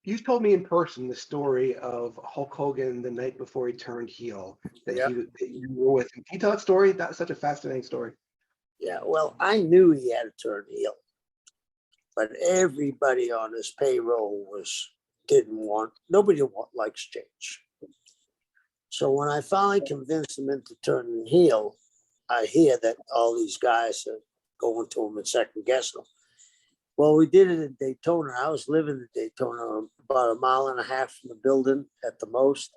You told me in person the story of Hulk Hogan the night before he turned heel, that Yeah. that you were with him. Can you tell that story? That's such a fascinating story. Yeah, well, I knew he had to turn heel, but everybody on his payroll nobody likes change. So when I finally convinced him into turning heel, I hear that all these guys are going to him and second guessing him. Well, we did it in Daytona. I was living in Daytona, about a mile and a half from the building at the most.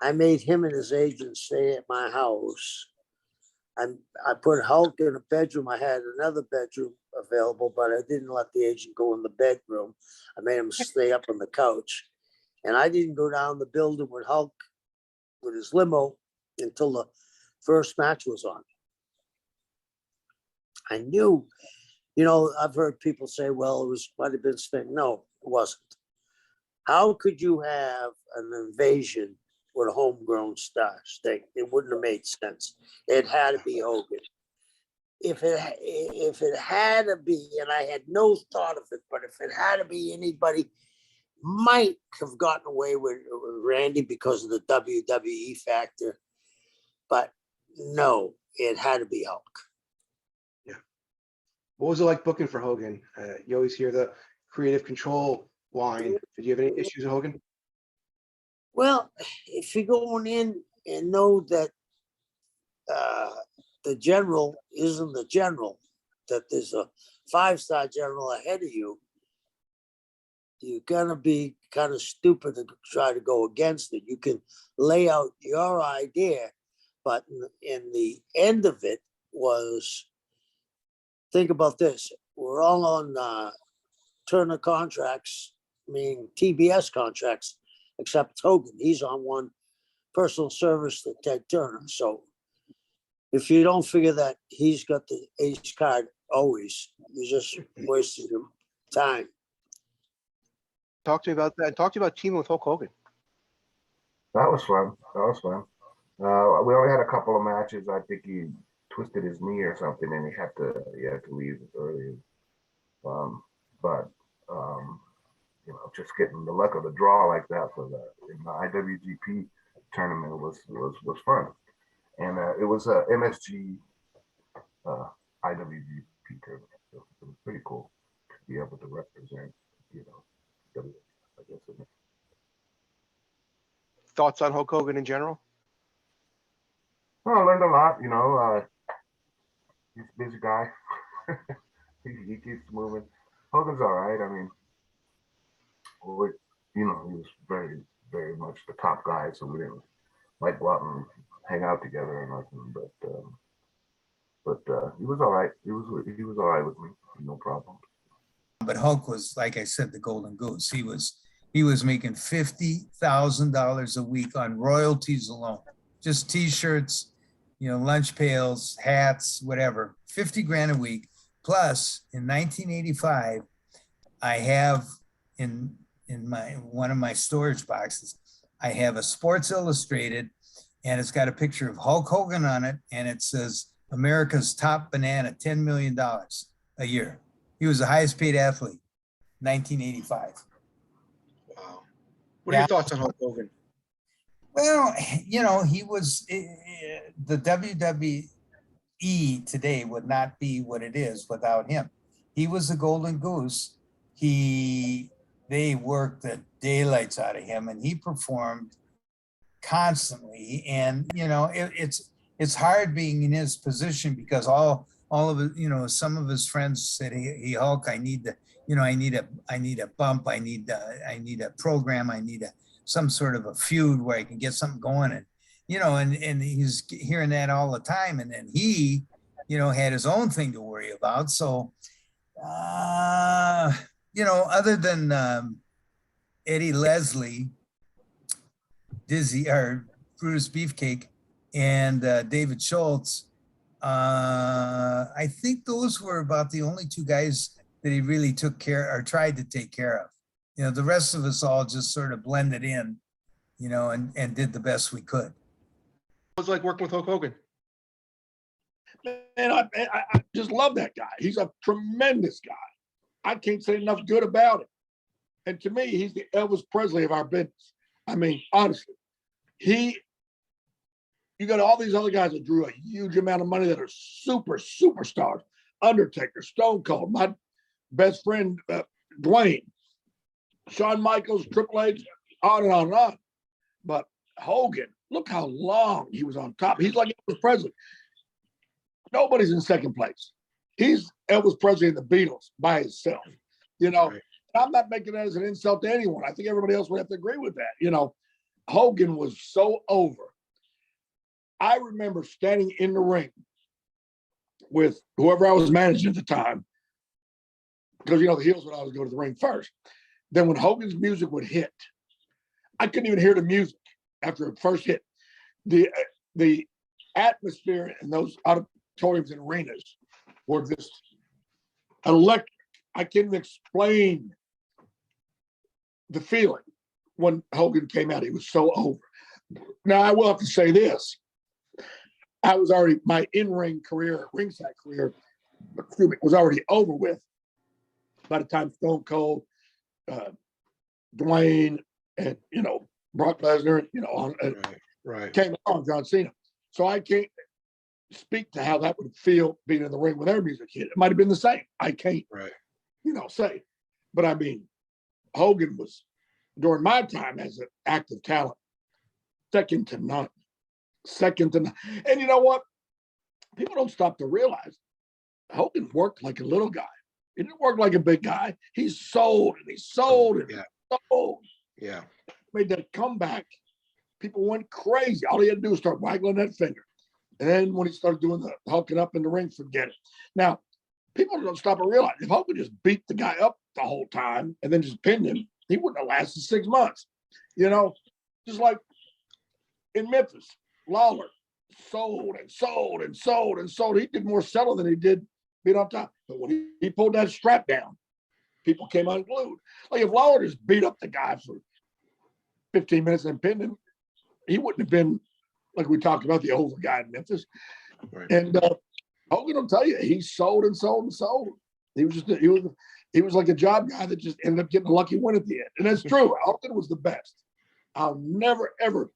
I made him and his agent stay at my house. I put Hulk in a bedroom. I had another bedroom available, but I didn't let the agent go in the bedroom. I made him stay up on the couch. And I didn't go down the building with Hulk with his limo until the first match was on. I knew, I've heard people say, well, might have been Sting. No, it wasn't. How could you have an invasion with a homegrown star, Sting? It wouldn't have made sense. It had to be Hogan. If it had to be, and I had no thought of it, but if it had to be anybody, might have gotten away with Randy because of the WWE factor, but no, it had to be Hulk. Yeah. What was it like booking for Hogan? You always hear the creative control line. Did you have any issues with Hogan? Well, if you're going in and know that the general isn't the general, that there's a 5-star general ahead of you, you're gonna be kind of stupid to try to go against it. You can lay out your idea, but in the end of it was, think about this: we're all on Turner contracts, meaning TBS contracts, except Hogan. He's on one personal service to Ted Turner. So if you don't figure that he's got the ace card always, you're just wasting your time. Talk to me about that. Talk to me about teaming with Hulk Hogan. That was fun. We only had a couple of matches. I think he twisted his knee or something, and he had to leave early. Just getting the luck of the draw like that for in the IWGP tournament was fun, and it was a MSG IWGP tournament, so it was pretty cool to be able to represent, I guess. Thoughts on Hulk Hogan in general? Well, I learned a lot. He's a busy guy. he keeps moving. Hogan's all right. I mean, he was very, very much the top guy, so we didn't like go out and hang out together or nothing. But he was all right. He was all right with me. No problem. But Hulk was, like I said, the golden goose. He was making $50,000 a week on royalties alone, just T-shirts, lunch pails, hats, whatever. 50 grand a week. Plus, in 1985, I have in one of my storage boxes, I have a Sports Illustrated, and it's got a picture of Hulk Hogan on it, and it says America's top banana, $10 million a year. He was the highest paid athlete, 1985. Wow. What are your thoughts on Hulk Hogan? Well, he was, the WWE today would not be what it is without him. He was the golden goose. They worked the daylights out of him, and he performed constantly. And it's hard being in his position because all of it, some of his friends said, "Hey, Hulk, I need a bump, I need a program, I need some sort of a feud where I can get something going." And and he's hearing that all the time. And then he had his own thing to worry about. So other than Eddie Leslie, Dizzy, or Brutus Beefcake, and David Schultz, I think those were about the only two guys that he really took care or tried to take care of. The rest of us all just sort of blended in, and did the best we could. What was it like working with Hulk Hogan? Man, I just love that guy. He's a tremendous guy. I can't say enough good about him. And to me, he's the Elvis Presley of our business. I mean, honestly, you got all these other guys that drew a huge amount of money that are superstars. Undertaker, Stone Cold, my best friend, Dwayne, Shawn Michaels, Triple H, on and on and on. But Hogan, look how long he was on top. He's like Elvis Presley. Nobody's in second place. He's Elvis Presley and the Beatles by himself. You know, Right. I'm not making that as an insult to anyone. I think everybody else would have to agree with that. You know, Hogan was so over. I remember standing in the ring with whoever I was managing at the time, because, you know, the heels would always go to the ring first. Then when Hogan's music would hit, I couldn't even hear the music after it first hit. The atmosphere in those auditoriums and arenas were just electric. I can't explain the feeling when Hogan came out. He was so over. Now, I will have to say this. I was already, my in-ring career, ringside career, was already over with by the time Stone Cold, Dwayne, and, you know, Brock Lesnar, you know, Right. came along, John Cena. So I can't speak to how that would feel being in the ring when their music hit. It might have been the same. I can't, Right. you know, say. But I mean, Hogan was, during my time as an active talent, second to none. Second to none. And you know what? People don't stop to realize Hogan worked like a little guy. He didn't work like a big guy. He sold and he sold and Yeah. he sold. Yeah. Made that comeback. People went crazy. All he had to do was start waggling that finger. And then when he started doing the hulking up in the ring, forget it. Now, people don't stop and realize if Hogan just beat the guy up the whole time and then just pinned him, he wouldn't have lasted 6 months. You know, just like in Memphis, Lawler sold and sold and sold and sold. He did more selling than he did being on top. But when he pulled that strap down, people came unglued. Like if Lawler just beat up the guy for 15 minutes and pinned him, he wouldn't have been, like we talked about, the older guy in Memphis. Right. And Hogan will tell you, he sold and sold and sold. He was like a job guy that just ended up getting a lucky win at the end. And that's true. Hogan was the best. I'll never, ever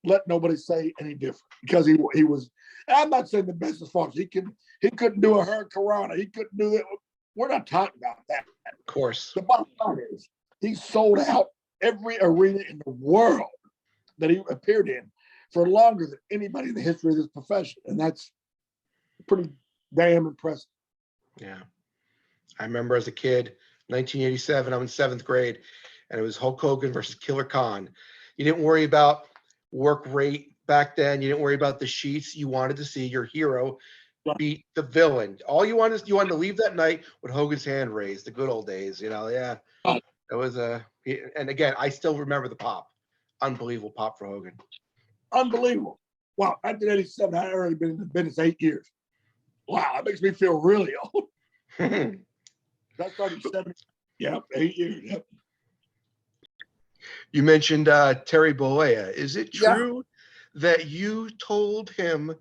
let nobody say any different because he was, and I'm not saying the best as far as he couldn't do a hurricanrana. He couldn't do that. We're not talking about that. Of course. The bottom line is he sold out every arena in the world that he appeared in for longer than anybody in the history of this profession. And that's pretty damn impressive. Yeah. I remember as a kid, 1987, I'm in 7th grade, and it was Hulk Hogan versus Killer Khan. You didn't worry about work rate back then. You didn't worry about the sheets. You wanted to see your hero beat the villain. All you wanted to leave that night with Hogan's hand raised, the good old days, you know. Yeah. It was and again, I still remember the pop. Unbelievable pop for Hogan. Unbelievable. Wow, 1987, I already been in the business 8 years. Wow, that makes me feel really old. That started 7, 8 years. Yep. You mentioned Terry Bollea. Is it true that you told him,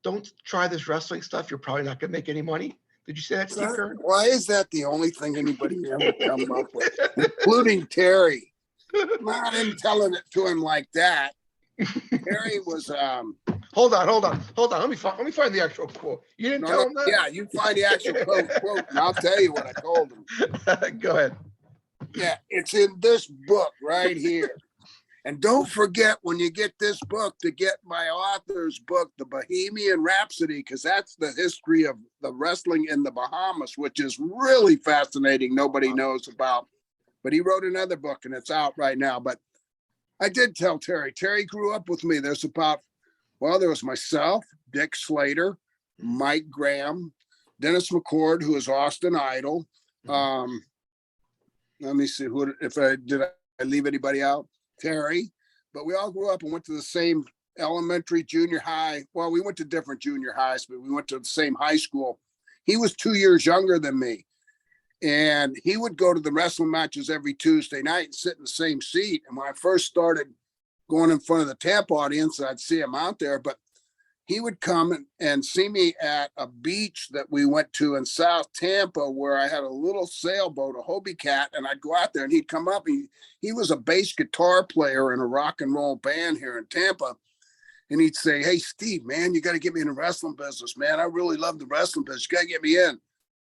don't try this wrestling stuff? You're probably not going to make any money. Did you say that, Steve Kern? Why is that the only thing anybody ever come up with, including Terry? No, I didn't tell it to him like that. Terry was Hold on. Let me find the actual quote. You didn't tell him that? Yeah, you find the actual quote, and I'll tell you what I told him. Go ahead. Yeah, it's in this book right here. And don't forget when you get this book to get my author's book, The Bohemian Rhapsody, because that's the history of the wrestling in the Bahamas, which is really fascinating. Nobody knows about. But he wrote another book, and it's out right now. But I did tell Terry. Terry grew up with me. There was myself, Dick Slater, Mike Graham, Dennis McCord, who is Austin Idol. Let me see did I leave anybody out? Terry. But we all grew up and went to the same elementary, junior high. Well, we went to different junior highs, but we went to the same high school. He was 2 years younger than me. And he would go to the wrestling matches every Tuesday night and sit in the same seat. And when I first started going in front of the Tampa audience, I'd see him out there. But he would come and see me at a beach that we went to in South Tampa, where I had a little sailboat, a Hobie Cat, and I'd go out there and he'd come up. He was a bass guitar player in a rock and roll band here in Tampa. And he'd say, "Hey, Steve, man, you got to get me in the wrestling business, man. I really love the wrestling business. You got to get me in."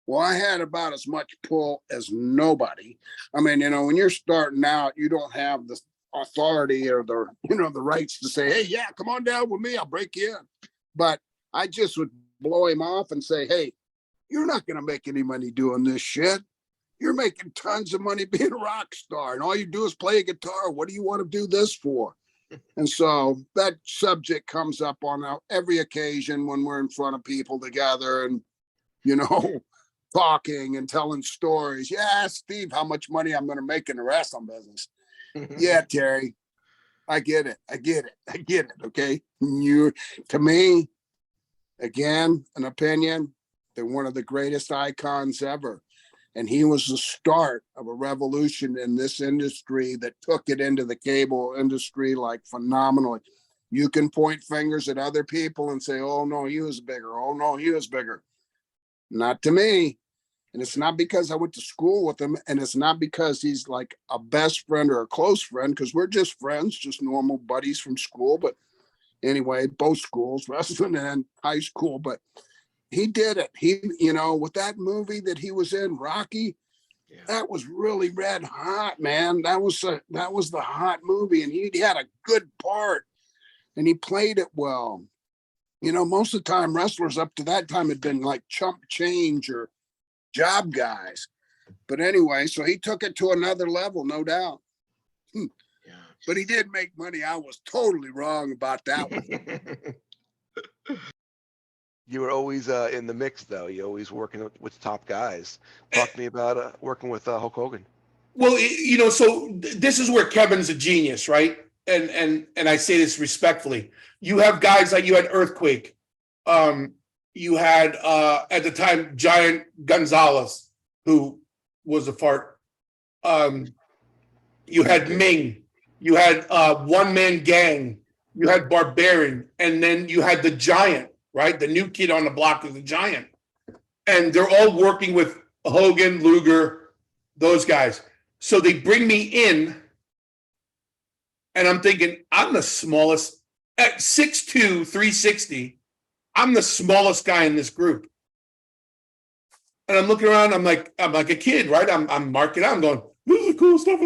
Well, I had about as much pull as nobody. I mean, when you're starting out, you don't have the authority or the, the rights to say, "Hey, yeah, come on down with me. I'll break you in." But I just would blow him off and say, "Hey, you're not going to make any money doing this shit. You're making tons of money being a rock star, and all you do is play a guitar. What do you want to do this for?" And so that subject comes up on every occasion when we're in front of people together and, talking and telling stories. "Yeah, Steve, how much money I'm going to make in the wrestling business?" "Yeah, Terry, I get it. Okay. To me, again, an opinion, they're one of the greatest icons ever. And he was the start of a revolution in this industry that took it into the cable industry like phenomenally. You can point fingers at other people and say, "Oh no, he was bigger. Oh no, he was bigger." Not to me. And it's not because I went to school with him, and it's not because he's like a best friend or a close friend, because we're just friends, just normal buddies from school. But anyway, both schools, wrestling and high school. But he did it. He, with that movie that he was in, Rocky, that was really red hot, man. That was the hot movie, and he had a good part, and he played it well. Most of the time, wrestlers up to that time had been like chump change or job guys. But anyway, so he took it to another level, no doubt. But he did make money. I was totally wrong about that one. You were always in the mix, though. You always working with top guys. Talk to me about working with Hulk Hogan. Well, so this is where Kevin's a genius, right? And I say this respectfully. You have guys like you had Earthquake. You had at the time Giant Gonzalez, who was a fart. You had Ming. You had One Man Gang. You had Barbarian, and then you had the Giant, right? The new kid on the block is the Giant, and they're all working with Hogan, Luger, those guys. So they bring me in, and I'm thinking I'm the smallest at 6'2", 360. I'm the smallest guy in this group. And I'm looking around, I'm like a kid, right? I'm marking out, I'm going, "This is cool stuff."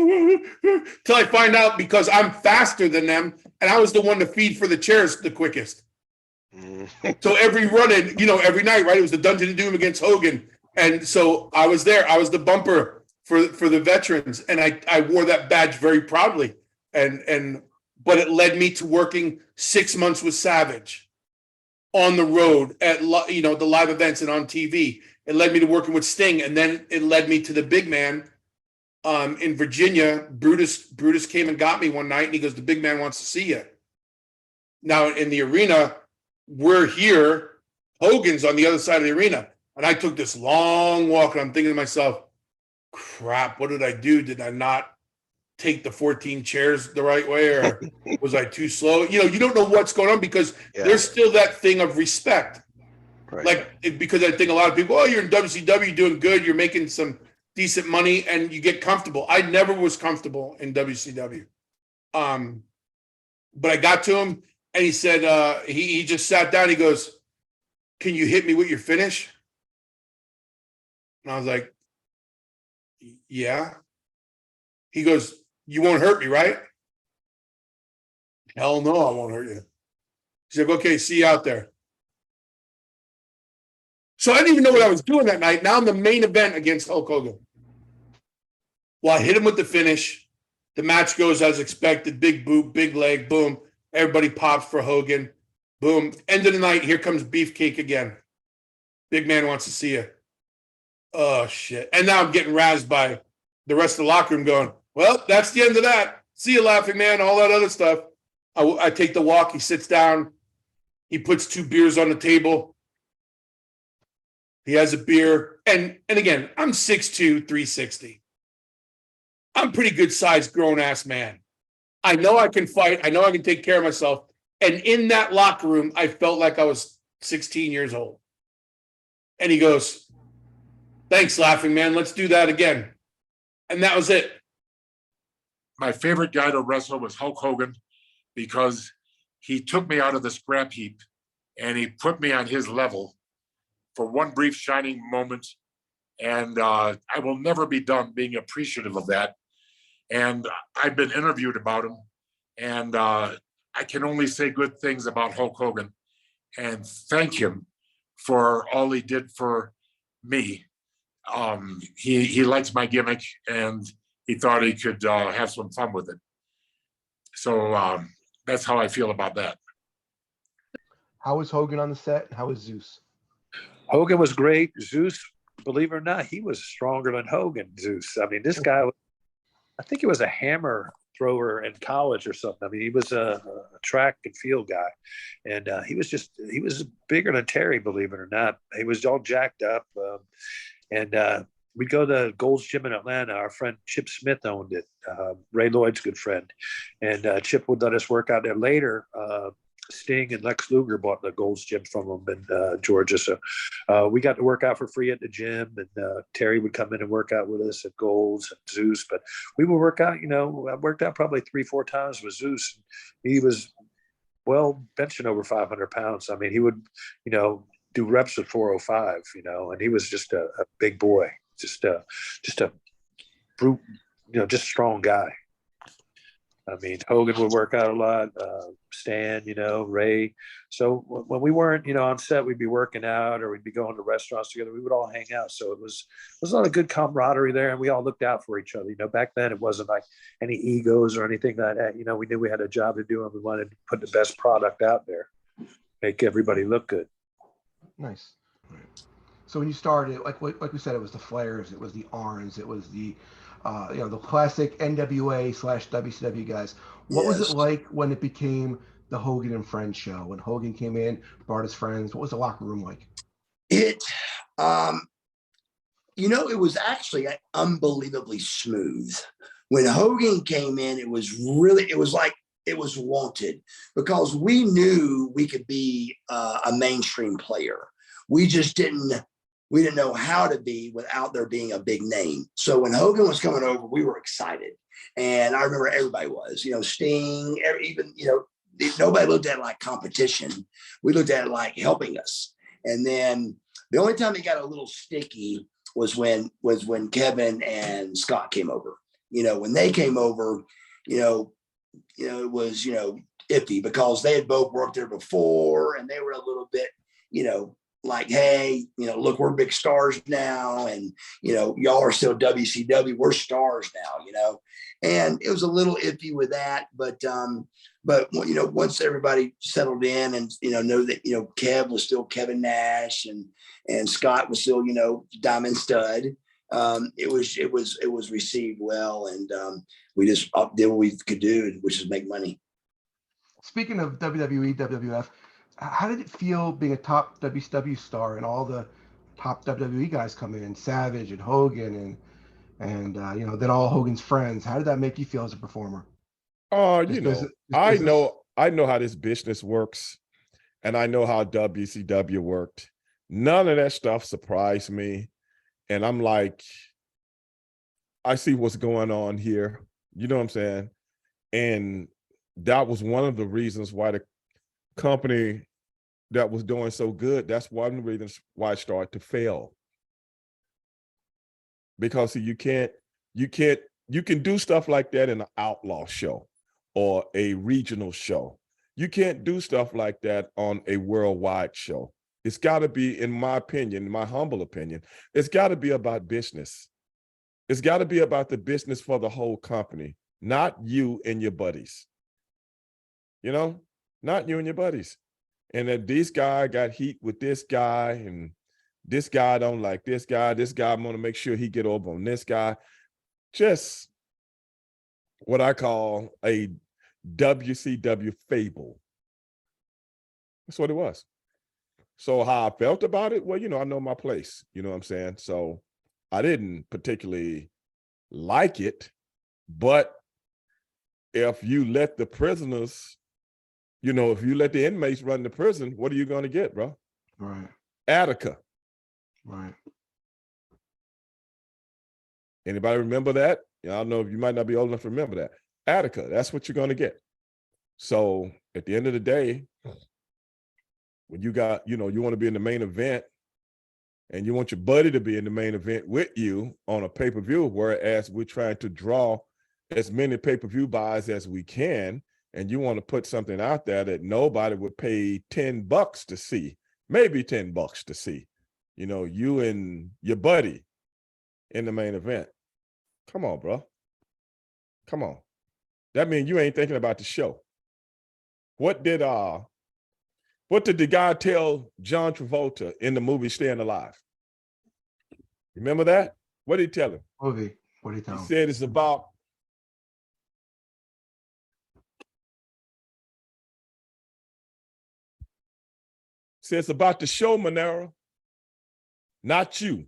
Till I find out, because I'm faster than them, and I was the one to feed for the chairs the quickest. So every run-in, every night, right? It was the Dungeon of Doom against Hogan. And so I was there. I was the bumper for the veterans. And I wore that badge very proudly. But it led me to working 6 months with Savage on the road at, the live events and on TV. It led me to working with Sting. And then it led me to the big man in Virginia. Brutus came and got me one night, and he goes, "The big man wants to see you." Now in the arena, we're here, Hogan's on the other side of the arena. And I took this long walk, and I'm thinking to myself, crap, what did I do? Did I not take the 14 chairs the right way, or was I too slow? You don't know what's going on, because there's still that thing of respect. Right. Because I think a lot of people, "Oh, you're in WCW, doing good, you're making some decent money," and you get comfortable. I never was comfortable in WCW. But I got to him, and he said, he just sat down. He goes, "Can you hit me with your finish?" And I was like, "Yeah." He goes, "You won't hurt me, right?" "Hell no, I won't hurt you." He's like, "Okay, see you out there." So I didn't even know what I was doing that night. Now I'm the main event against Hulk Hogan. Well, I hit him with the finish. The match goes as expected. Big boot, big leg, boom. Everybody pops for Hogan. Boom. End of the night, here comes Beefcake again. "Big man wants to see you." Oh, shit. And now I'm getting razzed by the rest of the locker room going, "Well, that's the end of that. See you, Laughing Man," all that other stuff. I take the walk. He sits down. He puts 2 beers on the table. He has a beer. And again, I'm 6'2", 360. I'm a pretty good sized grown ass man. I know I can fight. I know I can take care of myself. And in that locker room, I felt like I was 16 years old. And he goes, "Thanks, Laughing Man. Let's do that again." And that was it. My favorite guy to wrestle was Hulk Hogan because he took me out of the scrap heap and he put me on his level for one brief shining moment. And I will never be done being appreciative of that. And I've been interviewed about him. And I can only say good things about Hulk Hogan and thank him for all he did for me. He likes my gimmick and he thought he could have some fun with it. So that's how I feel about that. How was Hogan on the set? How was Zeus? Hogan was great. Zeus, believe it or not, he was stronger than Hogan, Zeus. I mean, this guy, I think he was a hammer thrower in college or something. I mean, he was a track and field guy. And he was bigger than Terry, believe it or not. He was all jacked up. We'd go to Gold's Gym in Atlanta. Our friend Chip Smith owned it. Ray Lloyd's good friend. And Chip would let us work out there later. Sting and Lex Luger bought the Gold's Gym from him in Georgia. So we got to work out for free at the gym. And Terry would come in and work out with us at Gold's and Zeus. But we would work out, I worked out probably 3-4 times with Zeus. He was, benching over 500 pounds. I mean, he would, do reps at 405, and he was just a big boy, just a brute, just strong guy. I mean, Hogan would work out a lot, Stan, Ray. So when we weren't, on set, we'd be working out or we'd be going to restaurants together. We would all hang out. So it was a lot of good camaraderie there, and we all looked out for each other. Back then it wasn't like any egos or anything like that. We knew we had a job to do and we wanted to put the best product out there, make everybody look good. Nice. So when you started, like we said, it was the Flares, it was the Arns, it was the the classic NWA/WCW guys. What was it like when it became the Hogan and Friends show? When Hogan came in, brought his friends, what was the locker room like? It was actually unbelievably smooth. When Hogan came in, it was like it was wanted because we knew we could be a mainstream player. We just didn't know how to be without there being a big name. So when Hogan was coming over, we were excited. And I remember everybody was, Sting, nobody looked at it like competition. We looked at it like helping us. And then the only time it got a little sticky was when Kevin and Scott came over. When they came over, it was, iffy because they had both worked there before and they were a little bit, like, hey, look, we're big stars now. And, y'all are still WCW. We're stars now, and it was a little iffy with that. But once everybody settled in and, know that, Kev was still Kevin Nash and Scott was still, Diamond Stud. It was received well. And we just did what we could do, which is make money. Speaking of WWE, WWF, how did it feel being a top WCW star and all the top WWE guys coming in, Savage and Hogan and then all Hogan's friends? How did that make you feel as a performer? I know how this business works, and I know how WCW worked. None of that stuff surprised me, and I'm like, I see what's going on here. You know what I'm saying? And that was one of the reasons why the company that was doing so good, that's one of the reasons why it started to fail. Because you can do stuff like that in an outlaw show or a regional show. You can't do stuff like that on a worldwide show. It's got to be, in my opinion, my humble opinion, it's got to be about business. It's got to be about the business for the whole company, not you and your buddies. Not you and your buddies. And that this guy got heat with this guy and this guy don't like this guy I'm going to make sure he get over on this guy. Just what I call a WCW fable. That's what it was. So how I felt about it, well, I know my place, you know what I'm saying? So I didn't particularly like it, but if you let the prisoners You know, if you let the inmates run the prison, what are you going to get, bro? Right. Attica. Right. Anybody remember that? I don't know if you might not be old enough to remember that. Attica, that's what you're going to get. So at the end of the day, when you got, you know, you want to be in the main event and you want your buddy to be in the main event with you on a pay-per-view, whereas we're trying to draw as many pay-per-view buys as we can, and you want to put something out there that nobody would pay $10 to see, maybe $10 to see, you know, you and your buddy in the main event. Come on, bro. Come on. That means you ain't thinking about the show. What did the guy tell John Travolta in the movie Staying Alive? Remember that? What did he tell him? Movie. What do you tell He him? said it's about the show, Monero, not you.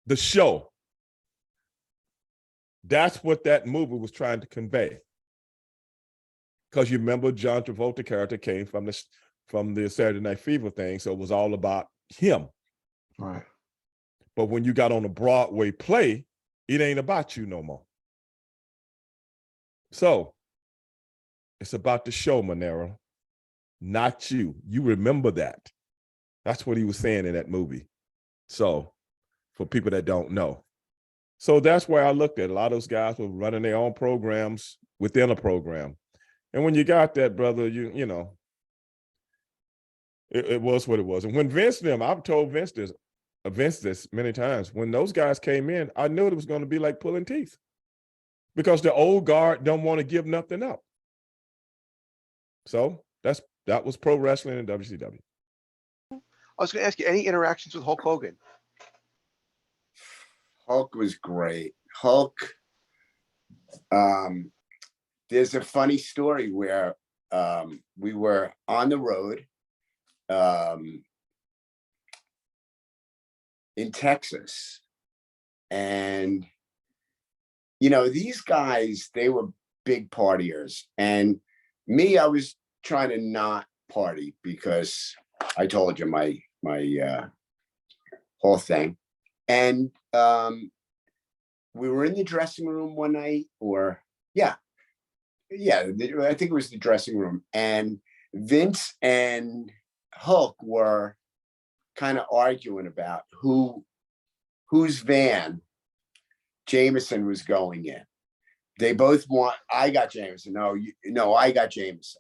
The show. That's what that movie was trying to convey. Because you remember John Travolta character came from the Saturday Night Fever thing, so it was all about him. Right. But when you got on a Broadway play, it ain't about you no more. So it's about the show, Monero, not you. You remember that. That's what he was saying in that movie. So for people that don't know. So that's where I looked at. A lot of those guys were running their own programs within a program. And when you got that, brother, you know, it was what it was. And when Vince them, I've told Vince this many times, when those guys came in, I knew it was going to be like pulling teeth because the old guard don't want to give nothing up. So that was pro wrestling in WCW. I was going to ask you, any interactions with Hulk Hogan? Hulk was great. Hulk, there's a funny story where we were on the road in Texas. And, you know, these guys, they were big partiers. And me, I was trying to not party because I told you my whole thing. And we were in the dressing room one night, I think it was the dressing room. And Vince and Hulk were kind of arguing about whose van Jamerson was going in. They both I got Jamerson. No, I got Jamerson.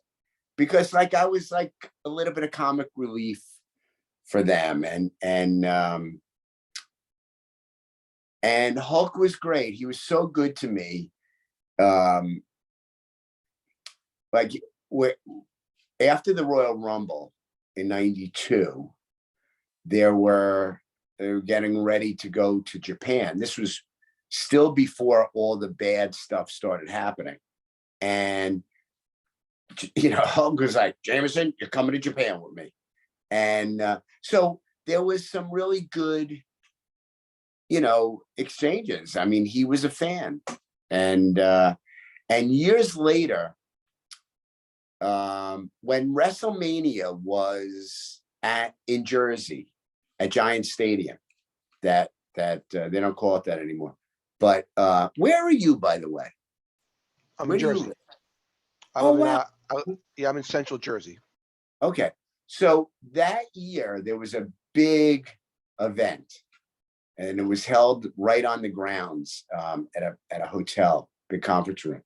Because like I was like a little bit of comic relief for them. And Hulk was great. He was so good to me. Like after the Royal Rumble in '92, they were getting ready to go to Japan. This was still before all the bad stuff started happening. And, you know, Hulk was like, Jamerson, you're coming to Japan with me. And so there was some really good, you know, exchanges. I mean, he was a fan. And years later, when WrestleMania was in Jersey at Giant Stadium, that they don't call it that anymore. But where are you, by the way? I'm in Jersey. I'm in Central Jersey. Okay, so that year there was a big event, and it was held right on the grounds at a hotel, big conference room,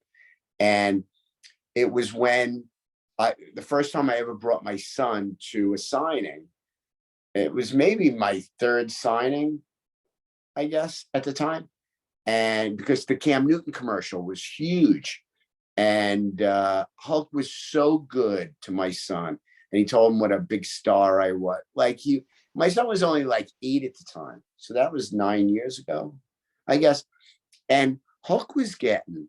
and it was when the first time I ever brought my son to a signing. It was maybe my third signing, I guess, at the time. And because the Cam Newton commercial was huge. And Hulk was so good to my son. And he told him what a big star I was. Like my son was only like 8 at the time. So that was 9 years ago, I guess. And Hulk was getting,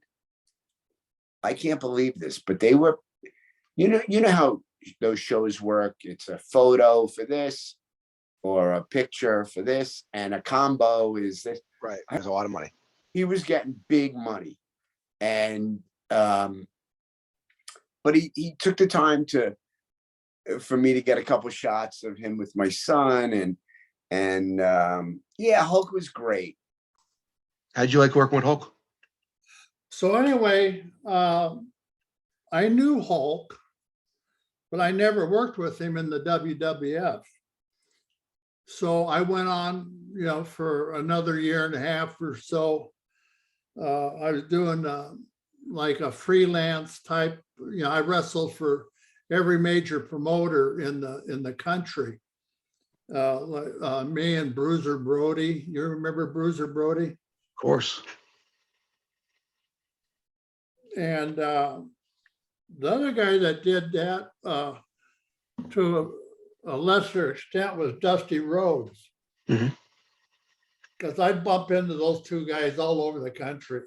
I can't believe this, but they were, you know how those shows work. It's a photo for this, or a picture for this, and a combo is this. Right. There's a lot of money. He was getting big money. And but he took the time for me to get a couple shots of him with my son, and yeah, Hulk was great. How'd you like working with Hulk? So anyway, I knew Hulk, but I never worked with him in the WWF. So I went on, for another year and a half or so. I was doing like a freelance type. I wrestled for every major promoter in the country. Me and Bruiser Brody. You remember Bruiser Brody? Of course. And the other guy that did that to a lesser extent was Dusty Rhodes. Because I'd bump into those two guys all over the country.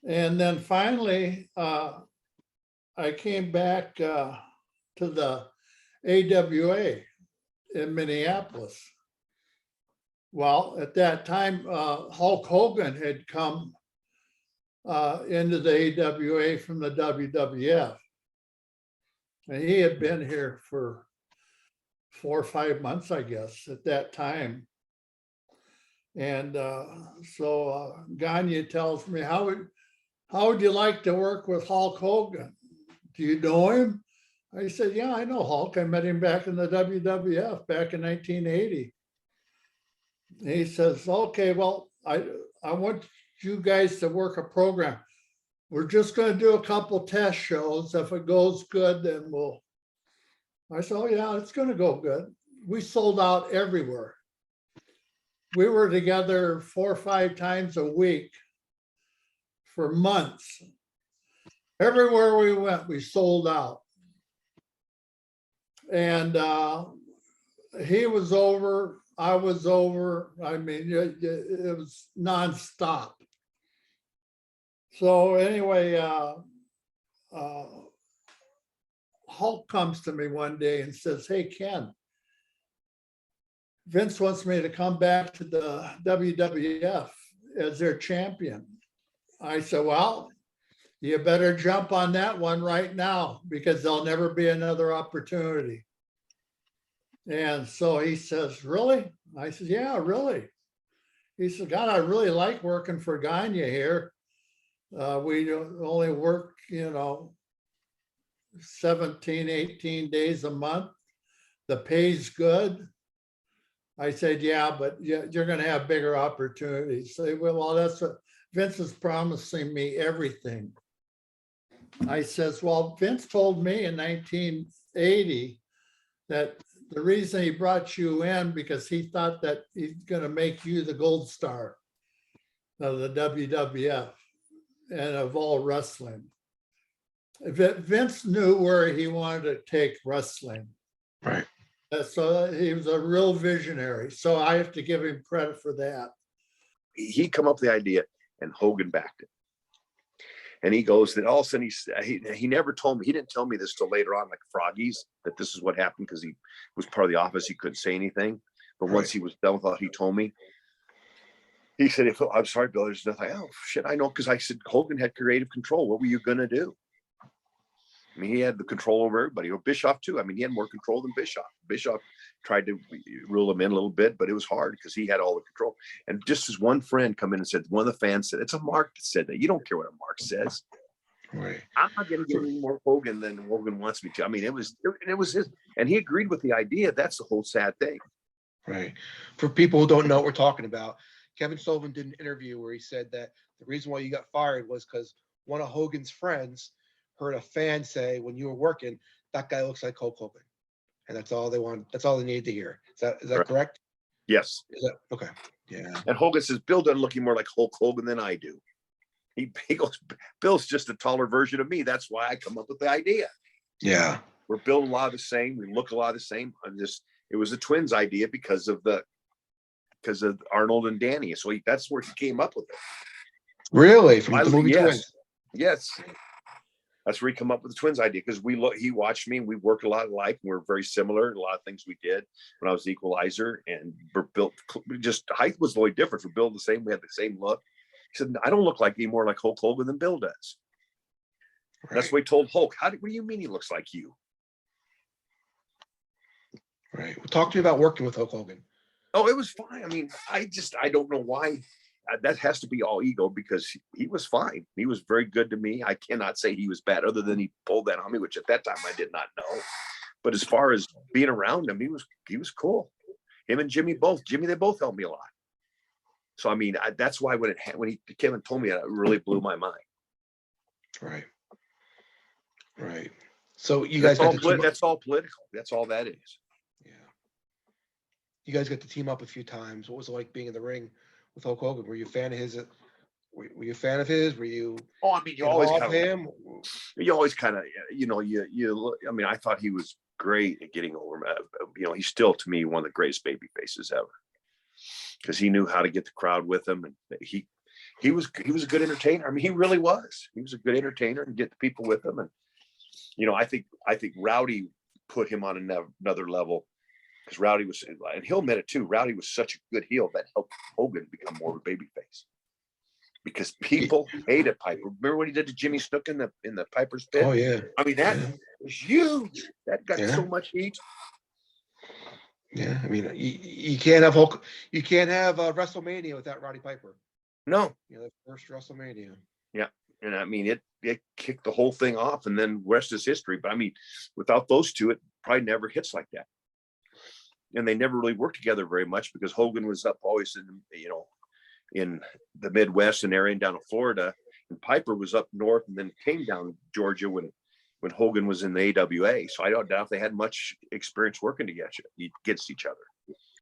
And then finally, I came back to the AWA in Minneapolis. Well, at that time, Hulk Hogan had come into the AWA from the WWF. And he had been here for 4 or 5 months, I guess, at that time. And so Gagne tells me, how would you like to work with Hulk Hogan? Do you know him? I said, yeah, I know Hulk. I met him back in the WWF back in 1980. And he says, okay, well, I want you guys to work a program. We're just going to do a couple test shows. If it goes good, then we'll. I said, oh yeah, it's going to go good. We sold out everywhere. We were together 4 or 5 times a week for months. Everywhere we went, we sold out. And he was over, I was over. I mean, it was nonstop. So anyway, Hulk comes to me one day and says, hey, Ken, Vince wants me to come back to the WWF as their champion. I said, well, you better jump on that one right now because there'll never be another opportunity. And so he says, really? I said, yeah, really. He said, God, I really like working for Gagne here. We only work, 17, 18 days a month. The pay's good. I said, yeah, but you're going to have bigger opportunities. Say, well, that's what Vince is promising me everything. I says, well, Vince told me in 1980 that the reason he brought you in because he thought that he's going to make you the gold star of the WWF and of all wrestling. Vince knew where he wanted to take wrestling. Right. So he was a real visionary. So I have to give him credit for that. He come up with the idea and Hogan backed it. And he goes that all of a sudden he never told me, he didn't tell me this till later on, like Froggies, that this is what happened because he was part of the office. He couldn't say anything. But once he was done with all, he told me. He said, I'm sorry, Bill, there's nothing. Oh, shit, I know. Because I said, Hogan had creative control. What were you going to do? I mean, he had the control over everybody. Or Bischoff, too. I mean, he had more control than Bischoff. Bischoff tried to rule him in a little bit, but it was hard because he had all the control. And just as one friend come in and said, one of the fans said, it's a Mark that said that. You don't care what a Mark says. Right. I'm not going to give any more Hogan than Hogan wants me to. I mean, it was his, and he agreed with the idea. That's the whole sad thing. Right. For people who don't know what we're talking about, Kevin Sullivan did an interview where he said that the reason why you got fired was because one of Hogan's friends heard a fan say when you were working, that guy looks like Hulk Hogan. And that's all they wanted. That's all they needed to hear. Is that correct? Yes. Is that okay? Yeah. And Hogan says, Bill doesn't look any more like Hulk Hogan than I do. He goes, Bill's just a taller version of me. That's why I come up with the idea. Yeah. We're built a lot of the same. We look a lot of the same. It was a twins idea because of Arnold and Danny. So that's where he came up with it. Really? From the movie yes. Twins? Yes. That's where he come up with the twins idea because he watched me and we worked a lot alike and we're very similar in a lot of things we did when I was the Equalizer and we're built just height was the only difference. We're built the same. We had the same look. He said, I don't look like any more like Hulk Hogan than Bill does. That's what he told Hulk. What do you mean he looks like you? Right. Well, talk to me about working with Hulk Hogan. Oh, it was fine. I mean, I don't know why. That has to be all ego because he was fine. He was very good to me. I cannot say he was bad other than he pulled that on me, which at that time I did not know. But as far as being around him, he was cool. Him and Jimmy both. They both helped me a lot. So I mean, that's why when he came and told me that, it really blew my mind. Right. Right. So you guys got to that's all political. That's all that is. Yeah. You guys got to team up a few times. What was it like being in the ring with Hulk Hogan? Were you a fan of his? Were you a fan of his? Were you? Oh, I mean, you always kind of him. You always kind of, you. I mean, I thought he was great at getting over. He's still to me one of the greatest baby faces ever because he knew how to get the crowd with him, and he was a good entertainer. I mean, he really was. He was a good entertainer and get the people with him. And I think Rowdy put him on another level because Rowdy was, and he'll admit it too. Rowdy was such a good heel that helped Hogan become more of a baby face because people hated Piper. Remember what he did to Jimmy Snook in the Piper's Pit? Oh yeah. I mean that was huge. That got so much heat. Yeah, I mean, you can't have Hulk. You can't have WrestleMania without Roddy Piper. No. The first WrestleMania. Yeah, and I mean it kicked the whole thing off, and then rest is history. But I mean, without those two, it probably never hits like that. And they never really worked together very much because Hogan was up always in the Midwest and area and down to Florida, and Piper was up north and then came down to Georgia when Hogan was in the AWA. So I don't doubt if they had much experience working together against each other.